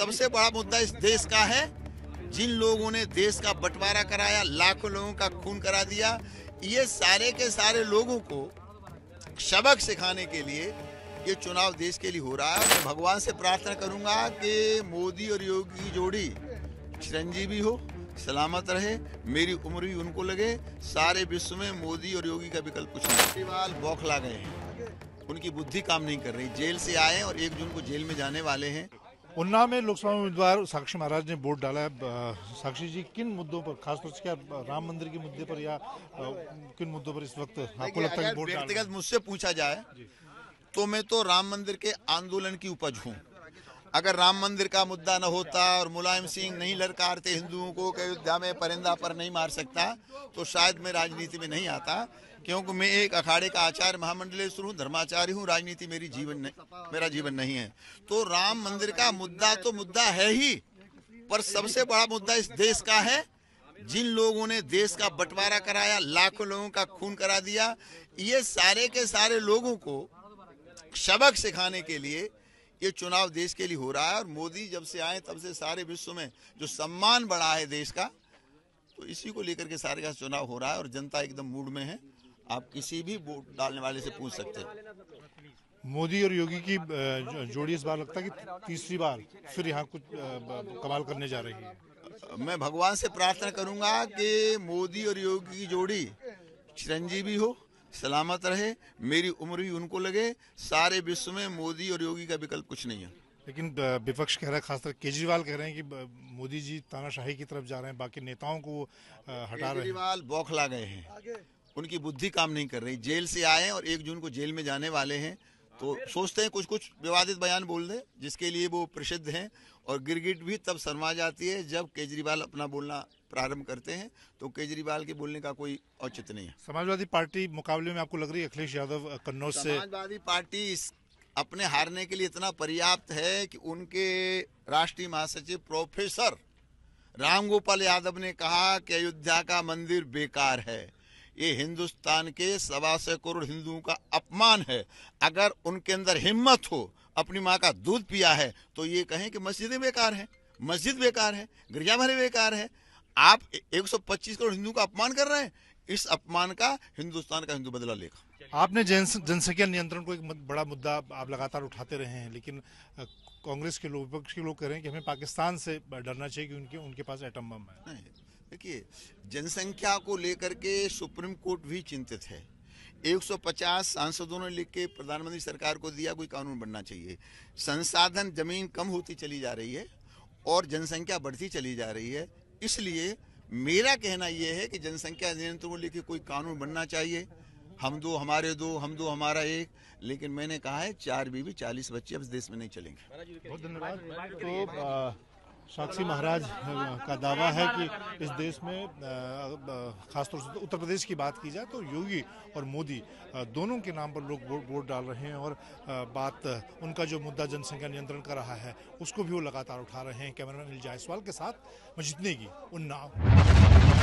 सबसे बड़ा मुद्दा इस देश का है, जिन लोगों ने देश का बंटवारा कराया, लाखों लोगों का खून करा दिया, ये सारे के सारे लोगों को सबक सिखाने के लिए ये चुनाव देश के लिए हो रहा है। और मैं भगवान से प्रार्थना करूंगा कि मोदी और योगी की जोड़ी चिरंजीवी हो, सलामत रहे, मेरी उम्र भी उनको लगे। सारे विश्व में मोदी और योगी का विकल्प कुछ नहीं। केजरीवाल बौखला गए हैं, उनकी बुद्धि काम नहीं कर रही। जेल से आए और 1 जून को जेल में जाने वाले हैं। उन्नाव में लोकसभा उम्मीदवार साक्षी महाराज ने वोट डाला है। साक्षी जी, किन मुद्दों पर, खासतौर से क्या राम मंदिर के मुद्दे पर या किन मुद्दों पर इस वक्त आपको लगता है वोट? व्यक्तिगत मुझसे पूछा जाए तो मैं तो राम मंदिर के आंदोलन की उपज हूँ। अगर राम मंदिर का मुद्दा न होता और मुलायम सिंह नहीं ललकारते हिंदुओं को कि अयोध्या में परिंदा पर नहीं मार सकता, तो शायद मैं राजनीति में नहीं आता, क्योंकि मैं एक अखाड़े का आचार्य महामंडलेश्वर हूँ, धर्माचार्य हूँ। राजनीति मेरा जीवन नहीं है। तो राम मंदिर का मुद्दा तो मुद्दा है ही, पर सबसे बड़ा मुद्दा इस देश का है, जिन लोगों ने देश का बंटवारा कराया, लाखों लोगों का खून करा दिया, ये सारे के सारे लोगों को सबक सिखाने के लिए ये चुनाव देश के लिए हो रहा है। और मोदी जब से आए तब से सारे विश्व में जो सम्मान बढ़ा है देश का, तो इसी को लेकर के सारे का चुनाव हो रहा है। और जनता एकदम मूड में है, आप किसी भी वोट डालने वाले से पूछ सकते हैं। मोदी और योगी की जोड़ी इस बार लगता है कि तीसरी बार फिर यहाँ कुछ कमाल करने जा रही है। मैं भगवान से प्रार्थना करूंगा कि मोदी और योगी की जोड़ी चिरंजीवी हो, सलामत रहे, मेरी उम्र भी उनको लगे। सारे विश्व में मोदी और योगी का विकल्प कुछ नहीं है। लेकिन विपक्ष कह रहा है, खासकर केजरीवाल कह रहे हैं कि मोदी जी तानाशाही की तरफ जा रहे हैं, बाकी नेताओं को हटा रहे हैं। केजरीवाल बौखला गए हैं, उनकी बुद्धि काम नहीं कर रही। जेल से आए और 1 जून को जेल में जाने वाले हैं, तो सोचते हैं कुछ विवादित बयान बोल दे, जिसके लिए वो प्रसिद्ध हैं। और गिरगिट भी तब शर्मा जाती है जब केजरीवाल अपना बोलना प्रारंभ करते हैं, तो केजरीवाल के बोलने का कोई औचित्य नहीं है। समाजवादी पार्टी मुकाबले में आपको लग रही है अखिलेश यादव कन्नौज से? समाजवादी पार्टी अपने हारने के लिए इतना पर्याप्त है कि उनके राष्ट्रीय महासचिव प्रोफेसर रामगोपाल यादव ने कहा कि अयोध्या का मंदिर बेकार है, ये हिंदुस्तान के 125 करोड़ हिंदुओं का अपमान है। अगर उनके अंदर हिम्मत हो, अपनी माँ का दूध पिया है, तो ये कहें कि मस्जिदें बेकार हैं, मस्जिद बेकार है, गिरजाघर बेकार है। आप 125 करोड़ हिंदुओं का अपमान कर रहे हैं, इस अपमान का हिंदुस्तान का हिंदू बदला लेगा। आपने जनसंख्या नियंत्रण को एक बड़ा मुद्दा आप लगातार उठाते रहे हैं, लेकिन कांग्रेस के लोग, विपक्ष के लोग कह रहे हैं कि हमें पाकिस्तान से डरना चाहिए कि उनके पास एटम बम है। देखिए, जनसंख्या को लेकर के सुप्रीम कोर्ट भी चिंतित है। 150 सांसदों ने लिख के प्रधानमंत्री सरकार को दिया, कोई कानून बनना चाहिए। संसाधन, जमीन कम होती चली जा रही है और जनसंख्या बढ़ती चली जा रही है। इसलिए मेरा कहना यह है कि जनसंख्या नियंत्रण को लेकर कोई कानून बनना चाहिए। हम दो हमारे दो, हम दो हमारा एक। लेकिन मैंने कहा है 4 बीवी 40 बच्चे अब इस देश में नहीं चलेंगे। बहुत धन्यवाद। तो साक्षी महाराज का दावा है कि इस देश में खासतौर से उत्तर प्रदेश की बात की जाए तो योगी और मोदी दोनों के नाम पर लोग वोट डाल रहे हैं। और बात उनका जो मुद्दा जनसंख्या नियंत्रण का रहा है उसको भी वो लगातार उठा रहे हैं। कैमरामैन अनिल जायसवाल के साथ मजीद नेगी, उन्नाव।